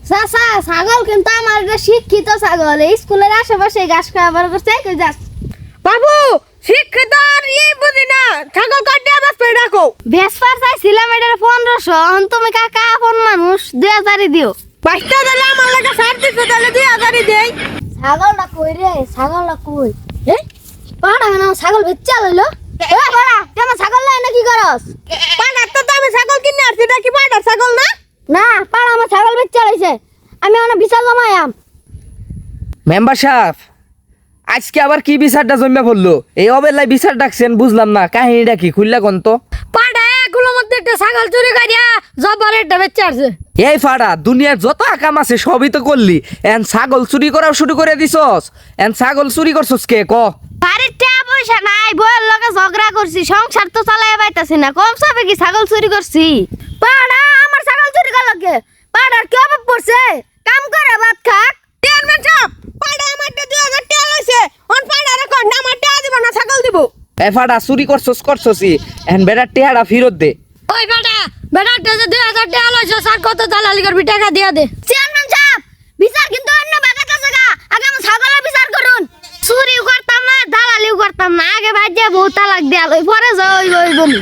চাচা ছাগল কিন্তু আমার একটা শিক্ষিত ছাগল, এই স্কুলের আশেপাশে ঘাস খাবার করছে, কই যাস? বাবু শিক্ষিত আর বুঝি না, ছাগল কাটে আমার পেয়ে রাখো। ভেসপার চাইছিলাম এটার 1500, এখন তুমি কাকা আপন মানুষ 2000 দিও। পাঁচটা দিলে আমার লাগে 350, তাহলে 2000 দেই। ছাগলটা কই রে, ছাগলটা কই? পাড়া না ছাগল বেচ্চা লইলো। এ পাড়া কেমন ছাগল লাই না কি করস? পাড়ার তো আমি ছাগল কিনে আসছি, এটা কি পাড়ার ছাগল না? না পাড়া আমার ছাগল বেচ্চা লইছে, আমি অনেক বিশাল জমায়াম। মেম্বার সাহেব, আজকে আবার কি বিচারটা জমা পড়লো? এই অবেলায় বিচার ডাকছেন, বুঝলাম না কাহিনীটা কি, খুললা কোন তো। পাড়া এগুলোর মধ্যে একটা ছাগল চুরি করিয়া জব্বার একটা বেচে আসছে। এই ফাড়া, দুনিয়ার যত আকাম আছে সবই তো করলি, এন ছাগল চুরি করাও শুরু করে দিছস। এন ছাগল চুরি করছস কে ক? বাড়ির টাকা পয়সা নাই, বউয়ের লগে ঝগড়া করছি, সংসার তো চালাই পাইতাছি না, কম সবে কি ছাগল চুরি করছি? পাড়া আমার ছাগল চুরি করার লগে পাড়ার কি অভাব পড়ছে? কাম করে ভাত খাক। চেয়ারম্যান সাহেব, পাড়া আমার 2000 টাকা লইছে, অন পাড়া রে কোন আমার টাকা দিব না, ছাগল দিব। এ ফাড়া, চুরি করছসই, এন বেটার টেহারা ফিরত দে। ওই বেটা যে 2000 টাকা লইছে, স্যার কত দালালি করবি, টাকা দিয়া দে। চেয়ারম্যান সাহেব, বিচার কিন্তু অন্য বাগা কাছে গা, আগে আমার ছাগলের বিচার করুন। চুরিও করতাম না, দালালিও করতাম না, আগে ভাই যে বউ তালাক দেয়া লই, পরে যাই বলি।